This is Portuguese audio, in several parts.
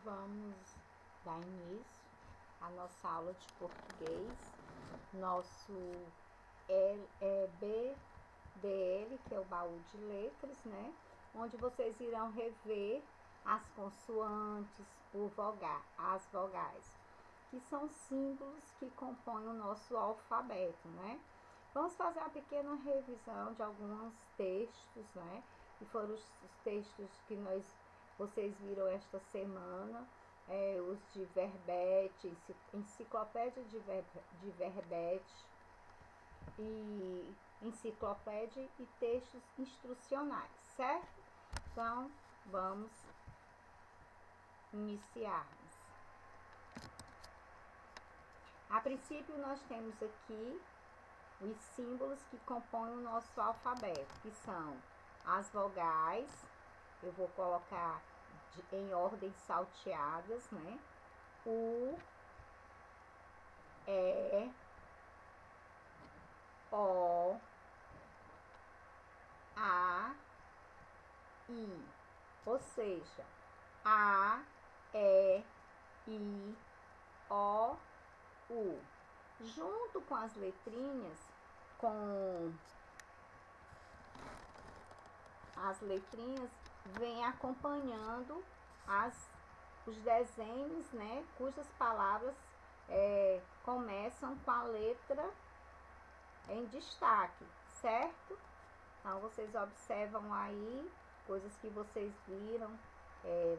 vamos dar início à nossa aula de português, nosso BDL, que é o baú de letras, né? Onde vocês irão rever as consoantes, as vogais, que são símbolos que compõem o nosso alfabeto, né? Vamos fazer uma pequena revisão de alguns textos, né? Que foram os textos que vocês viram esta semana, os de verbete, enciclopédia de verbete e enciclopédia e textos instrucionais, certo? Então, vamos iniciarmos. A princípio, nós temos aqui os símbolos que compõem o nosso alfabeto, que são as vogais. Eu vou colocar em ordem salteadas, né? U, E, O, A, I. Ou seja, A, E, I, O, U. Junto com as letrinhas, vem acompanhando os desenhos, né, cujas palavras começam com a letra em destaque, certo? Então, vocês observam aí coisas que vocês viram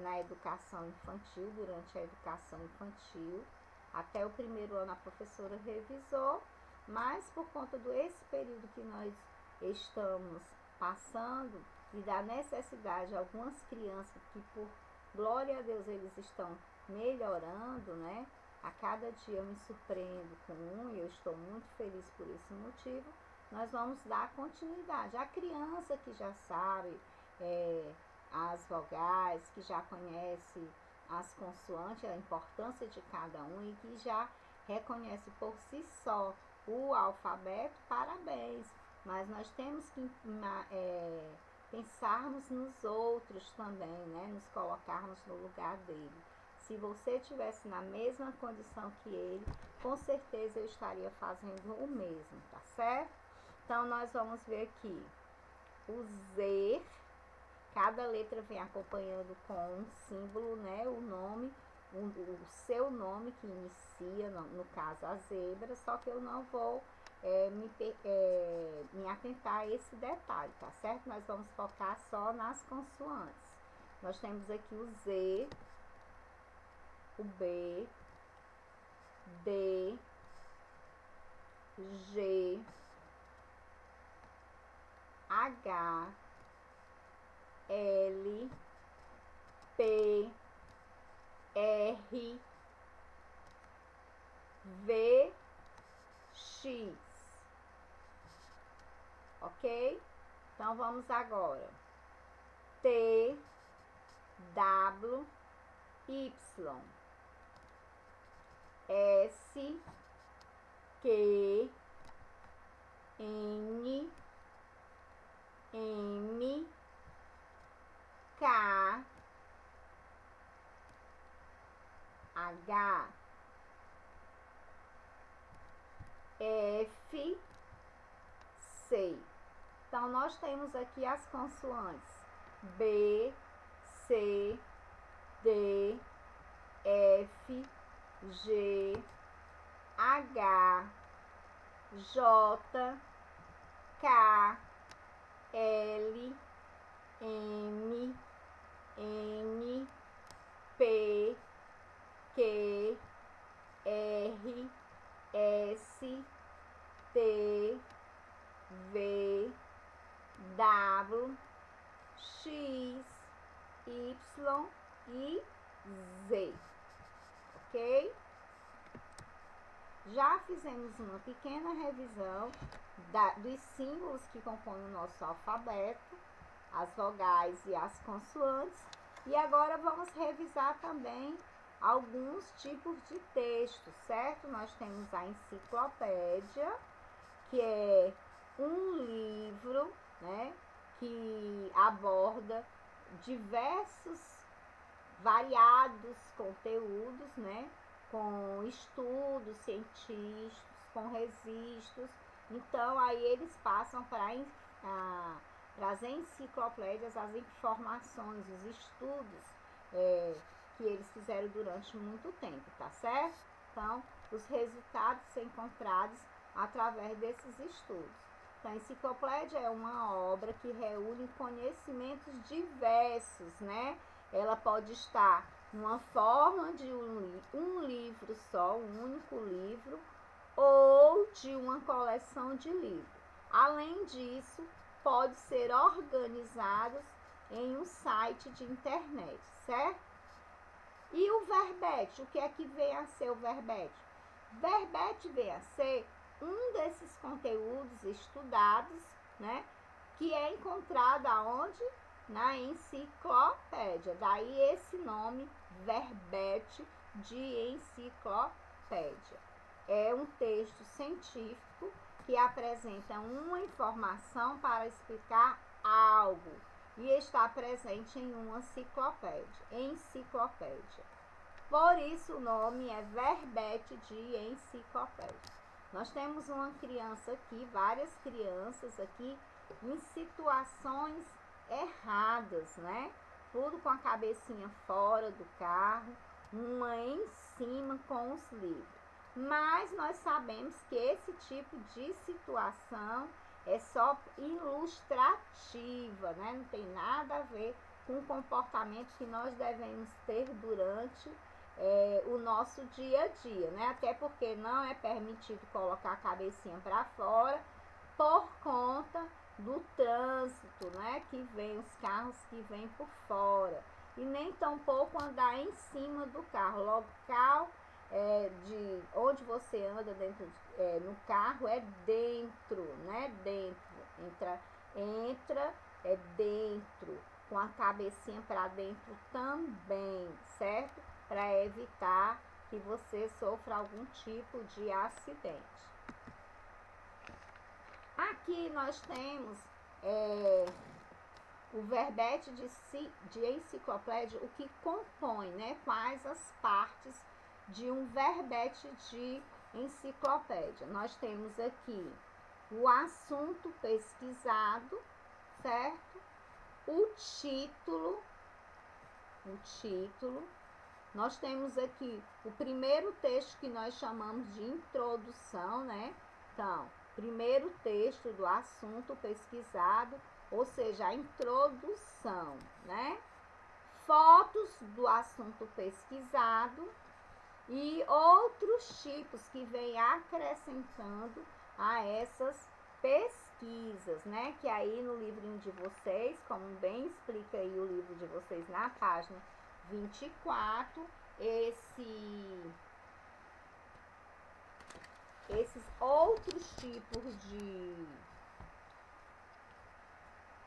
na educação infantil, durante a educação infantil. Até o primeiro ano a professora revisou, mas por conta desse período que nós estamos passando e da necessidade de algumas crianças que, por glória a Deus, eles estão melhorando, né? A cada dia eu me surpreendo com e eu estou muito feliz por esse motivo. Nós vamos dar continuidade. A criança que já sabe as vogais, que já conhece as consoantes, a importância de cada um e que já reconhece por si só o alfabeto, parabéns. Mas nós temos que pensarmos nos outros também, né? Nos colocarmos no lugar dele. Se você estivesse na mesma condição que ele, com certeza eu estaria fazendo o mesmo, tá certo? Então, nós vamos ver aqui o Z. Cada letra vem acompanhando com um símbolo, né? O nome, o seu nome que inicia, no caso a zebra, só que eu não vou me atentar a esse detalhe, tá certo? Nós vamos focar só nas consoantes. Nós temos aqui o Z, o B, D, G, H, L, P, R, V, X. Ok? Então, vamos agora. T, W, Y, S, Q, N, M, K, H, F, C. Então, nós temos aqui as consoantes B, C, D, F, G, H, J, K, L, M, N, P, Q, R, S, T, V, W, X, Y e Z. Ok? Já fizemos uma pequena revisão dos símbolos que compõem o nosso alfabeto, as vogais e as consoantes. E agora vamos revisar também alguns tipos de texto, certo? Nós temos a enciclopédia, que é um livro, né, que aborda diversos variados conteúdos, né? Com estudos científicos, com registros. Então, aí eles passam para as enciclopédias, as informações, os estudos que eles fizeram durante muito tempo, tá certo? Então, os resultados são encontrados através desses estudos. Então, a enciclopédia é uma obra que reúne conhecimentos diversos, né? Ela pode estar numa forma de um livro só, um único livro, ou de uma coleção de livros. Além disso, pode ser organizados em um site de internet, certo? E o verbete, o que é que vem a ser o verbete? Verbete vem a ser um desses conteúdos estudados, né, que é encontrado aonde? Na enciclopédia. Daí esse nome, verbete de enciclopédia. É um texto científico que apresenta uma informação para explicar algo e está presente em uma enciclopédia. Por isso o nome é verbete de enciclopédia. Nós temos uma criança aqui, várias crianças aqui, em situações erradas, né? Tudo com a cabecinha fora do carro, uma em cima com os livros. Mas nós sabemos que esse tipo de situação é só ilustrativa, né? Não tem nada a ver com o comportamento que nós devemos ter durante o nosso dia a dia, né? Até porque não é permitido colocar a cabecinha para fora por conta do trânsito, né? Que vem, os carros que vêm por fora. E nem tampouco andar em cima do carro. Local de onde você anda dentro no carro é dentro, né? Dentro. Entra dentro, com a cabecinha para dentro também, certo? Para evitar que você sofra algum tipo de acidente. Aqui nós temos o verbete de enciclopédia, o que compõe, né? Quais as partes de um verbete de enciclopédia. Nós temos aqui o assunto pesquisado, certo? O título. Nós temos aqui o primeiro texto que nós chamamos de introdução, né? Então, primeiro texto do assunto pesquisado, ou seja, a introdução, né? Fotos do assunto pesquisado e outros tipos que vêm acrescentando a essas pesquisas, né? Que aí no livrinho de vocês, como bem explica aí o livro de vocês na página 24, esses outros tipos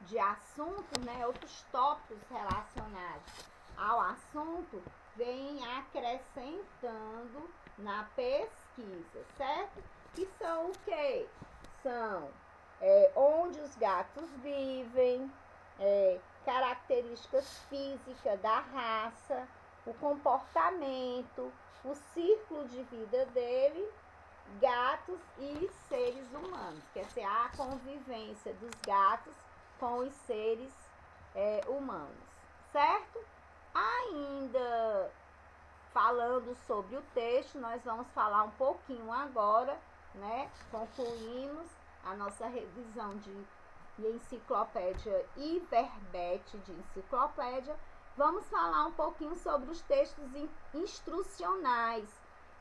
de assuntos, né? Outros tópicos relacionados ao assunto vêm acrescentando na pesquisa, certo? Que são o quê? São onde os gatos vivem, características físicas da raça, o comportamento, o círculo de vida dele, gatos e seres humanos, quer dizer, a convivência dos gatos com os seres humanos, certo? Ainda falando sobre o texto, nós vamos falar um pouquinho agora, né? Concluímos a nossa revisão de enciclopédia e verbete de enciclopédia. Vamos falar um pouquinho sobre os textos instrucionais,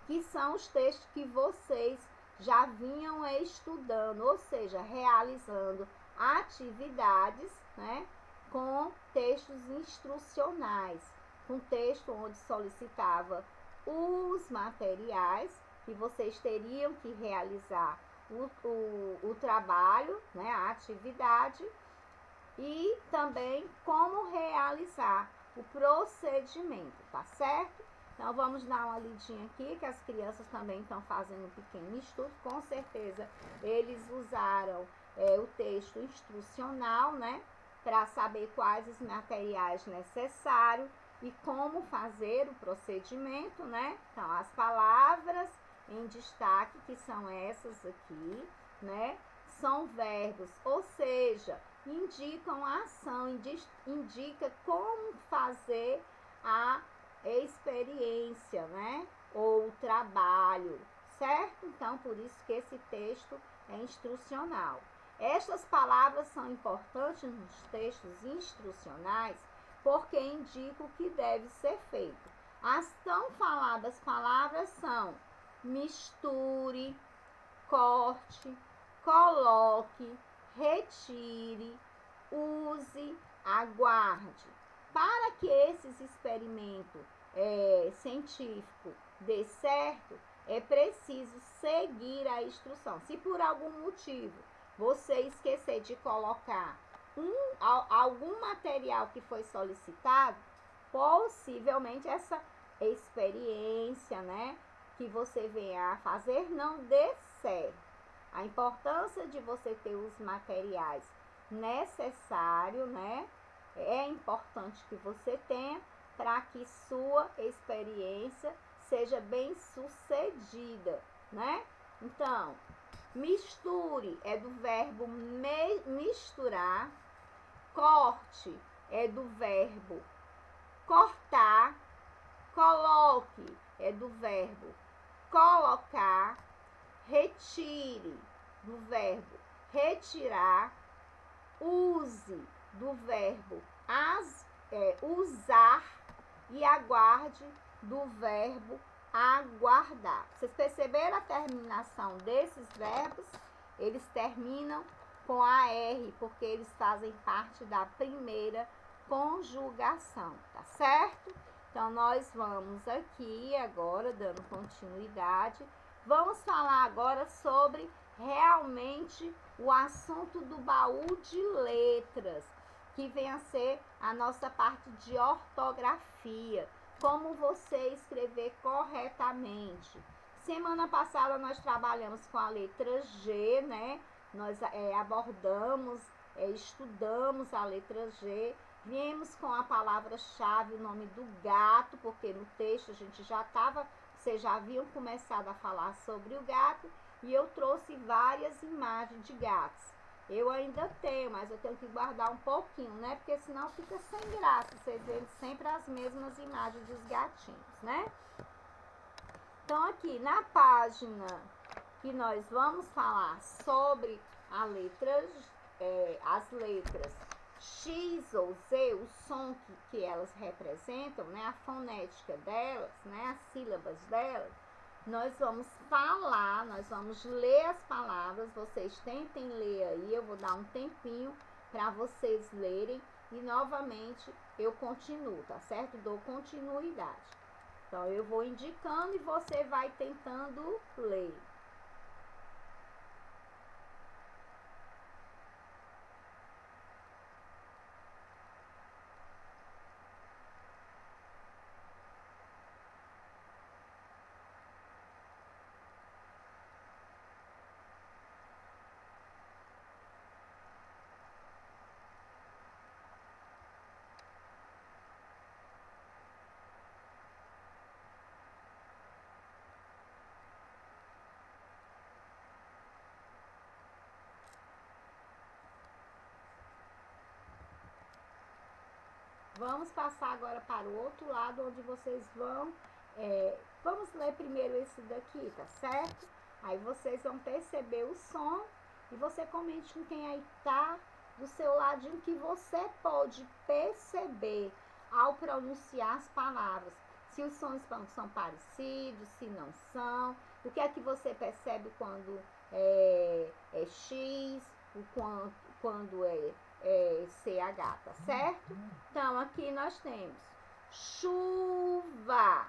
que são os textos que vocês já vinham estudando, ou seja, realizando atividades, né, com textos instrucionais, um texto onde solicitava os materiais que vocês teriam que realizar o trabalho, né, a atividade, e também como realizar o procedimento, tá certo? Então, vamos dar uma lidinha aqui, que as crianças também estão fazendo um pequeno estudo. Com certeza, eles usaram o texto instrucional, né? Para saber quais os materiais necessários. e como fazer o procedimento, né? Então, as palavras em destaque, que são essas aqui, né? São verbos, ou seja, indicam a ação, indica como fazer a experiência, né? Ou o trabalho, certo? Então, por isso que esse texto é instrucional. Estas palavras são importantes nos textos instrucionais porque indicam o que deve ser feito. As tão faladas palavras são misture, corte, coloque, retire, use, aguarde. Para que esses experimentos científicos dê certo, é preciso seguir a instrução. Se por algum motivo você esquecer de colocar algum material que foi solicitado, possivelmente essa experiência, né, que você venha a fazer não dê certo. A importância de você ter os materiais necessários, né, é importante que você tenha para que sua experiência seja bem sucedida, né? Então, misture é do verbo misturar, corte é do verbo cortar, coloque é do verbo colocar, retire do verbo retirar, use do verbo usar e aguarde do verbo aguardar. Vocês perceberam a terminação desses verbos? Eles terminam com AR, porque eles fazem parte da primeira conjugação, tá certo? Então, nós vamos aqui agora, dando continuidade, vamos falar agora sobre realmente o assunto do baú de letras, que vem a ser a nossa parte de ortografia, como você escrever corretamente. Semana passada nós trabalhamos com a letra G, né? Nós abordamos, estudamos a letra G, viemos com a palavra-chave, o nome do gato, porque no texto a gente já estava, vocês já haviam começado a falar sobre o gato, e eu trouxe várias imagens de gatos. Eu ainda tenho, mas eu tenho que guardar um pouquinho, né? Porque senão fica sem graça, vocês verem sempre as mesmas imagens dos gatinhos, né? Então, aqui na página que nós vamos falar sobre a letra, as letras X ou Z, o som que elas representam, né? A fonética delas, né? As sílabas delas. Nós vamos falar, nós vamos ler as palavras, vocês tentem ler aí, eu vou dar um tempinho para vocês lerem e novamente eu continuo, tá certo? Dou continuidade. Então, eu vou indicando e você vai tentando ler. Vamos passar agora para o outro lado, onde vocês vão... vamos ler primeiro esse daqui, tá certo? Aí vocês vão perceber o som e você comente com quem aí tá do seu ladinho que você pode perceber ao pronunciar as palavras. Se os sons são parecidos, se não são. O que é que você percebe quando é X, quando é CH, tá certo? Então, aqui nós temos chuva,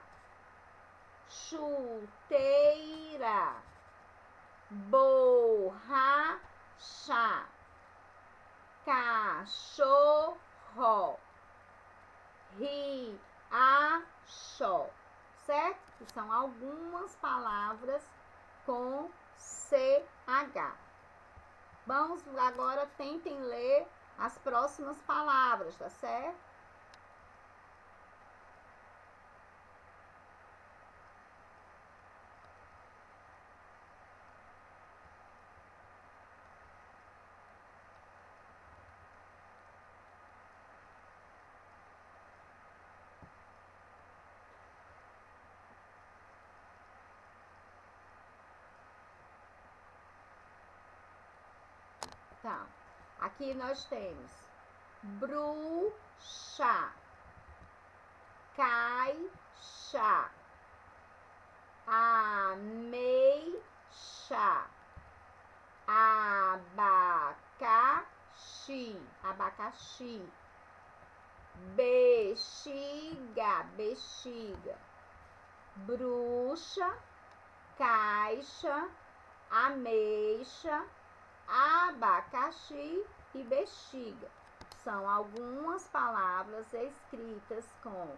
chuteira, borracha, cachorro, riacho, certo? Que são algumas palavras com CH. Vamos agora, tentem ler as próximas palavras, tá certo? Tá. Aqui nós temos bruxa, caixa, ameixa, abacaxi, abacaxi, bexiga, bexiga, bruxa, caixa, ameixa, abacaxi e bexiga. São algumas palavras escritas com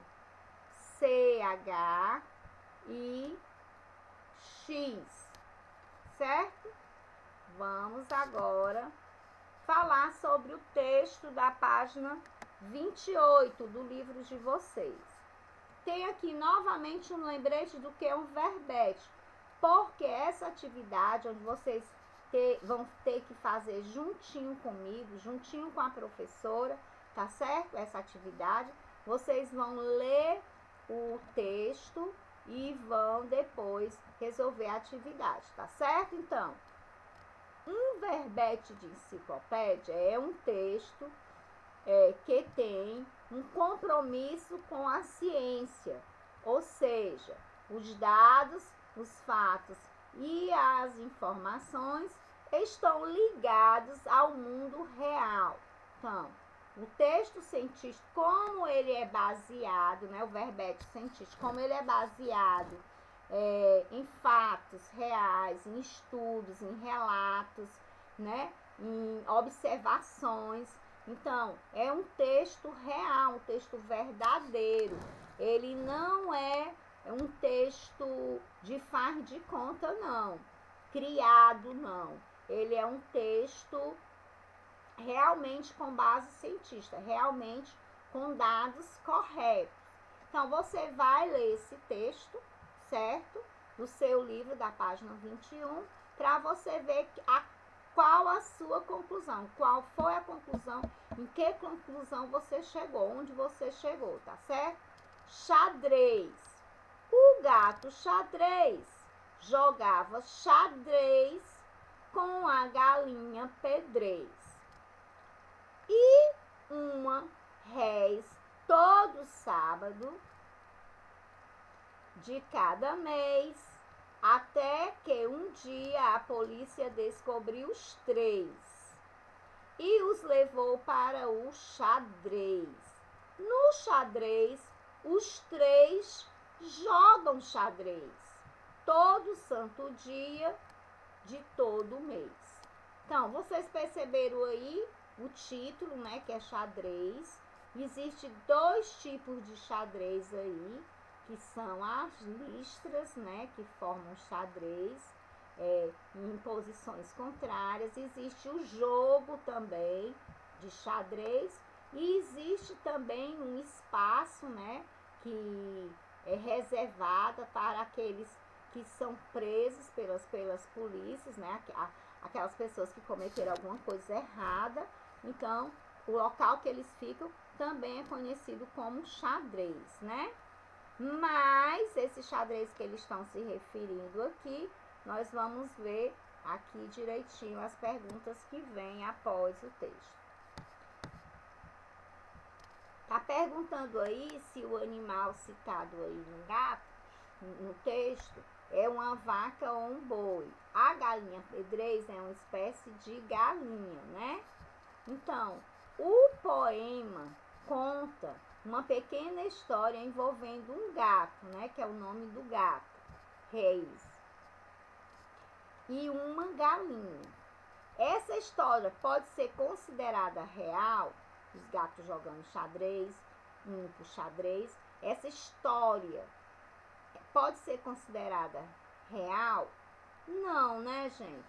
CH e X, certo? Vamos agora falar sobre o texto da página 28 do livro de vocês. Tem aqui novamente um lembrete do que é um verbete, porque essa atividade onde vocês vão ter que fazer juntinho comigo, juntinho com a professora, tá certo? Essa atividade, vocês vão ler o texto e vão depois resolver a atividade, tá certo? Então, um verbete de enciclopédia é um texto que tem um compromisso com a ciência, ou seja, os dados, os fatos e as informações estão ligados ao mundo real. Então, o texto científico, como ele é baseado, né, o verbete científico, como ele é baseado em fatos reais, em estudos, em relatos, né, em observações. Então, é um texto real, um texto verdadeiro. Ele não é um texto de faz de conta, não. Criado, não. Ele é um texto realmente com base científica, realmente com dados corretos. Então, você vai ler esse texto, certo? Do seu livro, da página 21, para você ver qual a sua conclusão, qual foi a conclusão, em que conclusão você chegou, onde você chegou, tá certo? Xadrez. O gato xadrez jogava xadrez com a galinha pedrez. E uma réis todo sábado de cada mês, até que um dia a polícia descobriu os 3 e os levou para o xadrez. No xadrez, os 3 jogam xadrez todo santo dia de todo mês. Então, vocês perceberam aí o título, né, que é xadrez. Existem 2 tipos de xadrez aí, que são as listras, né, que formam xadrez em posições contrárias. Existe o jogo também de xadrez e existe também um espaço, né, que é reservado para aqueles que são presos pelas polícias, né, aquelas pessoas que cometeram alguma coisa errada. Então, o local que eles ficam também é conhecido como xadrez, né? Mas esse xadrez que eles estão se referindo aqui, nós vamos ver aqui direitinho as perguntas que vêm após o texto. Tá perguntando aí se o animal citado aí no texto é uma vaca ou um boi. A galinha pedrez é uma espécie de galinha, né? Então, o poema conta uma pequena história envolvendo um gato, né, que é o nome do gato, Reis, e uma galinha. Essa história pode ser considerada real, os gatos jogando xadrez, indo pro xadrez. Essa história pode ser considerada real? Não, né, gente?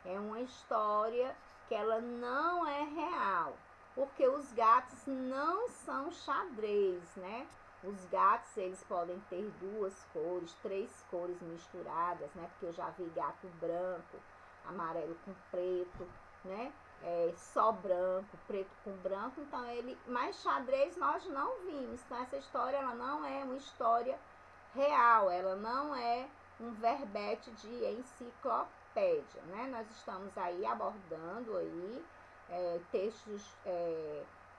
É uma história que ela não é real, porque os gatos não são xadrez, né? Os gatos, eles podem ter 2 cores, 3 cores misturadas, né? Porque eu já vi gato branco, amarelo com preto, né? Só branco, preto com branco. Então, mas xadrez nós não vimos. Então, essa história, ela não é uma história real, ela não é um verbete de enciclopédia, né? Nós estamos aí abordando aí textos,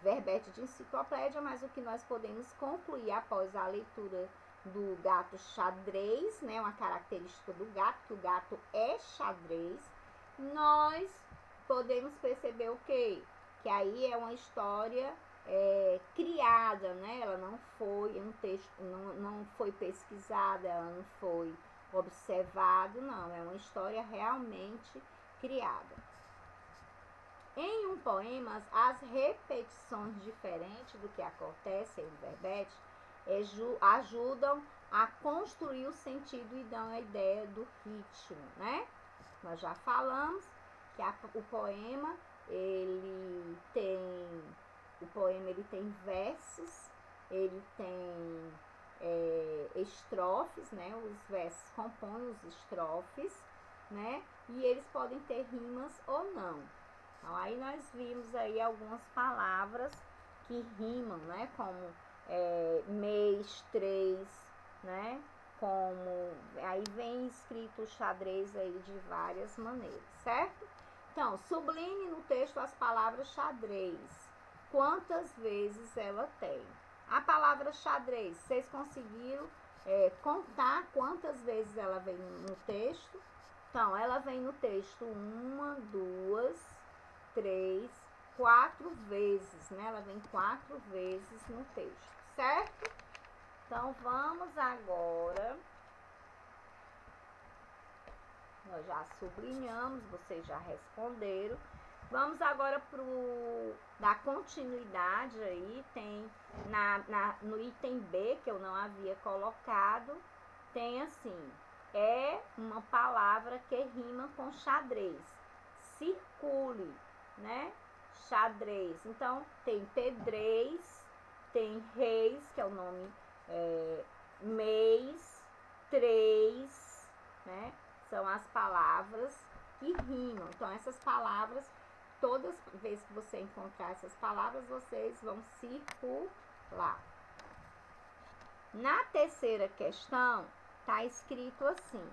verbete de enciclopédia, mas o que nós podemos concluir após a leitura do gato xadrez, né, uma característica do gato, que o gato é xadrez, nós podemos perceber o quê? Que aí é uma história criada, né? Ela não foi um texto, não foi pesquisada, ela não foi observado, não, é uma história realmente criada. Em um poema, as repetições diferentes do que acontece no verbete ajudam a construir o sentido e dão a ideia do ritmo, né? Nós já falamos que o poema ele tem versos, ele tem estrofes, né? Os versos compõem os estrofes, né? E eles podem ter rimas ou não. Então, aí nós vimos aí algumas palavras que rimam, né? Como mês, 3, né? Como aí vem escrito o xadrez aí de várias maneiras, certo? Então, sublinhe no texto as palavras xadrez. Quantas vezes ela tem? A palavra xadrez, vocês conseguiram contar quantas vezes ela vem no texto? Então, ela vem no texto 1, 2, 3, 4 vezes, né? Ela vem 4 vezes no texto, certo? Então, vamos agora. Nós já sublinhamos, vocês já responderam. Vamos agora da continuidade aí, tem no item B, que eu não havia colocado, tem assim, é uma palavra que rima com xadrez. Circule, né? Xadrez. Então, tem pedrez, tem reis, que é o nome mês, 3, né? São as palavras que rimam. Então, essas palavras, todas as vezes que você encontrar essas palavras, vocês vão circular. Na terceira questão, está escrito assim: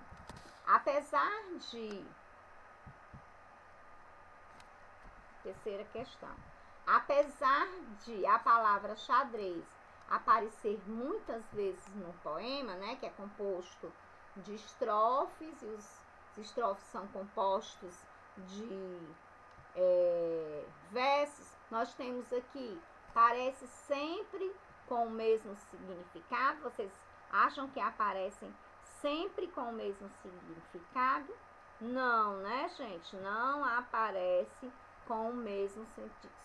apesar de... Terceira questão. Apesar de a palavra xadrez aparecer muitas vezes no poema, né, que é composto de estrofes, e os estrofes são compostos de versos, nós temos aqui, parece sempre com o mesmo significado. Vocês acham que aparecem sempre com o mesmo significado? Não, né, gente? Não aparece com o mesmo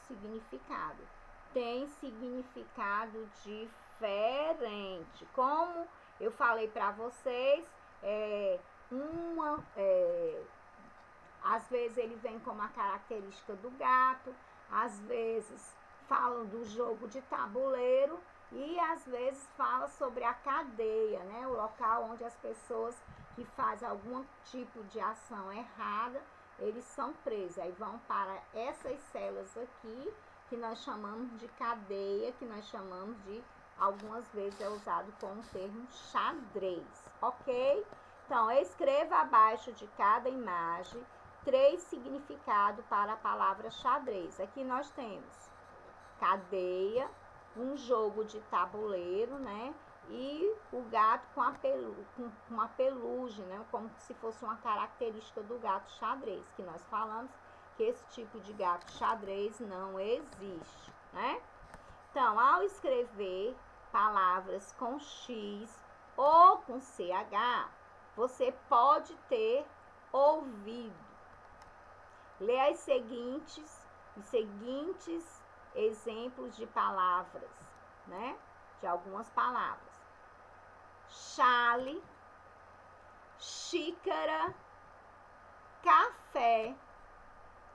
significado. Tem significado diferente. Como eu falei para vocês, às vezes ele vem como a característica do gato, às vezes falam do jogo de tabuleiro e às vezes fala sobre a cadeia, né? O local onde as pessoas que fazem algum tipo de ação errada, eles são presos. Aí vão para essas celas aqui, que nós chamamos de cadeia, que nós chamamos de, algumas vezes é usado como o termo xadrez, ok? Então, escreva abaixo de cada imagem 3 significados para a palavra xadrez. Aqui nós temos cadeia, um jogo de tabuleiro, né? E o gato com a pelugem, né? Como se fosse uma característica do gato xadrez, que nós falamos que esse tipo de gato xadrez não existe, né? Então, ao escrever palavras com X ou com CH, você pode ter ouvido. Lê os seguintes exemplos de palavras, né? De algumas palavras: chale, xícara, café,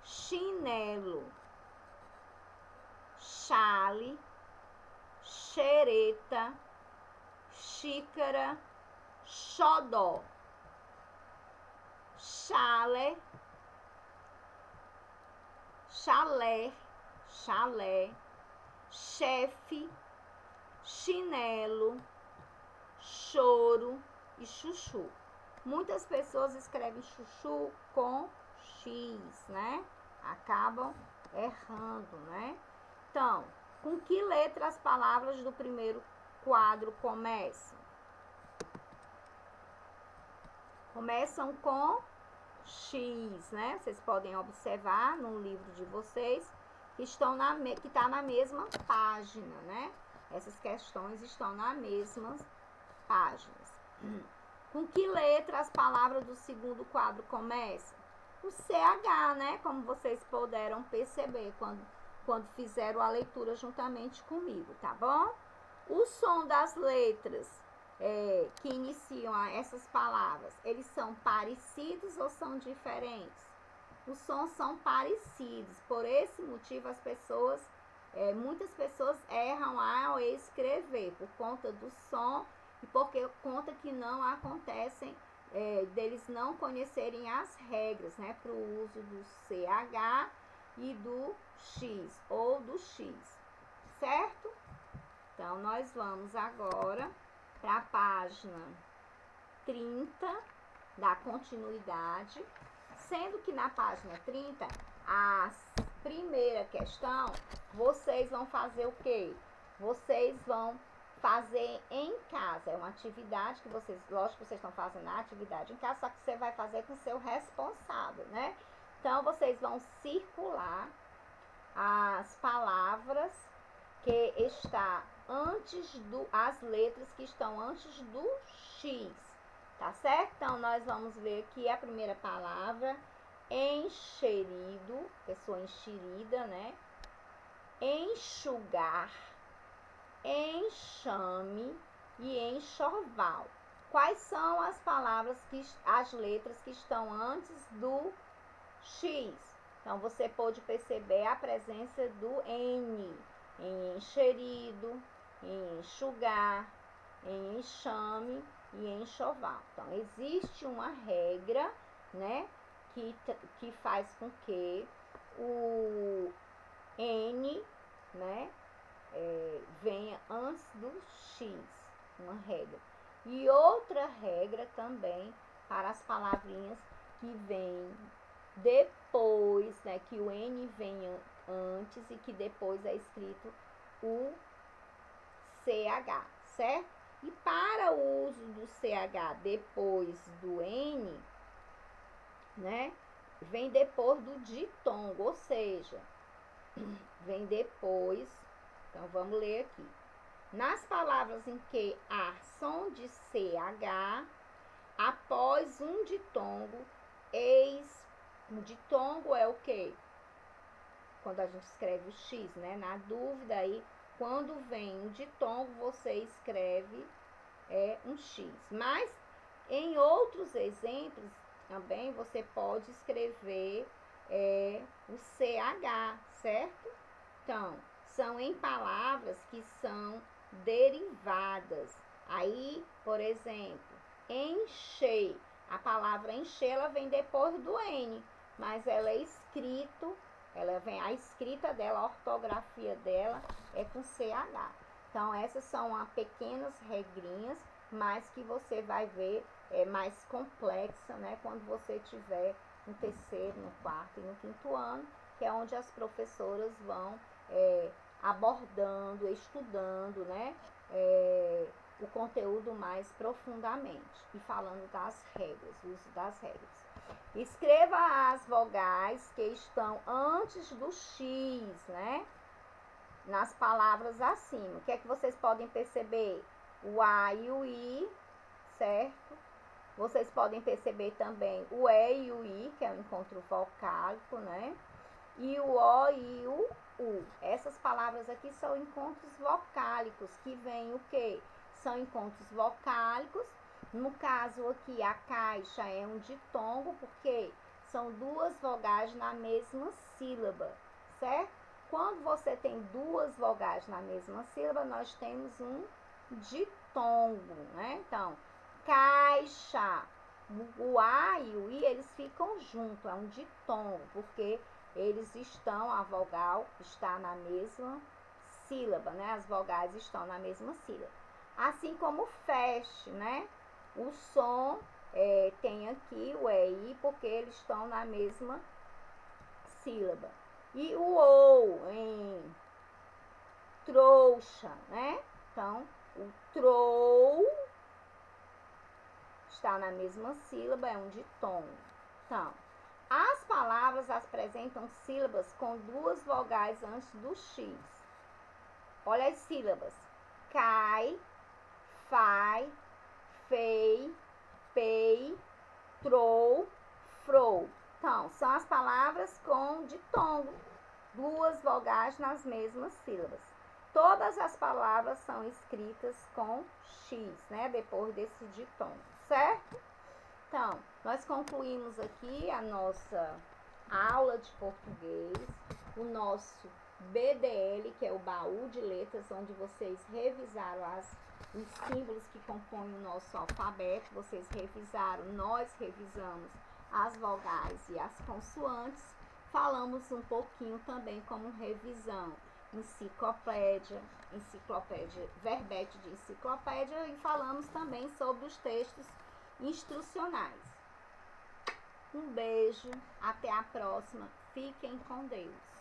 chinelo. Chale, xereta, xícara, xodó. Chalé, chefe, chinelo, choro e chuchu. Muitas pessoas escrevem chuchu com X, né? Acabam errando, né? Então, com que letra as palavras do primeiro quadro começam? Começam com X, né? Vocês podem observar no livro de vocês que está na mesma página, né? Essas questões estão nas mesmas páginas. Com que letra as palavras do segundo quadro começam? O CH, né? Como vocês puderam perceber quando fizeram a leitura juntamente comigo, tá bom? O som das letras que iniciam essas palavras, eles são parecidos ou são diferentes? Os sons são parecidos. Por esse motivo, muitas pessoas erram ao escrever, por conta do som e porque conta que não acontecem, deles não conhecerem as regras, né, para o uso do CH e do X, ou do X, certo? Então, nós vamos agora para a página 30 da continuidade, sendo que na página 30, a primeira questão, vocês vão fazer o quê? Vocês vão fazer em casa. É uma atividade que vocês, lógico que vocês estão fazendo a atividade em casa, só que você vai fazer com o seu responsável, né? Então, vocês vão circular as palavras que está as letras que estão antes do X, tá certo? Então, nós vamos ver aqui a primeira palavra, encherido, pessoa enxerida, né? Enxugar, enxame e enxoval. Quais são as palavras, as letras que estão antes do X? Então, você pode perceber a presença do N, em enxerido, em enxugar, em enxame e em enxoval. Então, existe uma regra, né, que faz com que o N, né, venha antes do X, uma regra. E outra regra também para as palavrinhas que vêm depois, né, que o N venha antes e que depois é escrito o CH, certo? E para o uso do CH depois do N, né, vem depois do ditongo, ou seja, vem depois. Então, vamos ler aqui. Nas palavras em que há som de CH, após um ditongo, o ditongo é o quê? Quando a gente escreve o X, né? Na dúvida aí, quando vem um ditongo, você escreve um X. Mas, em outros exemplos, também você pode escrever o CH, certo? Então, são em palavras que são derivadas. Aí, por exemplo, encher. A palavra encher, ela vem depois do N, mas ela é a escrita dela, a ortografia dela é com CH. Então, essas são pequenas regrinhas, mas que você vai ver mais complexa, né, quando você tiver no terceiro, no quarto e no quinto ano, que é onde as professoras vão abordando, estudando, né, o conteúdo mais profundamente e falando das regras, o uso das regras. Escreva as vogais que estão antes do X, né, nas palavras acima. O que é que vocês podem perceber? O A e o I, certo? Vocês podem perceber também o E e o I, que é o encontro vocálico, né? E o O e o U. Essas palavras aqui são encontros vocálicos, que vem o quê? São encontros vocálicos. No caso aqui, a caixa é um ditongo, porque são duas vogais na mesma sílaba, certo? Quando você tem duas vogais na mesma sílaba, nós temos um ditongo, né? Então, caixa, o A e o I, eles ficam juntos, é um ditongo, porque a vogal está na mesma sílaba, né? As vogais estão na mesma sílaba. Assim como feche, né? O som tem aqui o EI, porque eles estão na mesma sílaba. E o ou em trouxa, né? Então, o trou está na mesma sílaba, é um ditongo. Então, as palavras apresentam sílabas com duas vogais antes do X. Olha as sílabas. Cai, fai, fei, pei, trou, frou. Então, são as palavras com ditongo, duas vogais nas mesmas sílabas. Todas as palavras são escritas com X, né? Depois desse ditongo, certo? Então, nós concluímos aqui a nossa aula de português, o nosso BDL, que é o baú de letras, onde vocês revisaram os símbolos que compõem o nosso alfabeto, vocês revisaram, nós revisamos as vogais e as consoantes. Falamos um pouquinho também como revisão, enciclopédia, verbete de enciclopédia, e falamos também sobre os textos instrucionais. Um beijo, até a próxima, fiquem com Deus.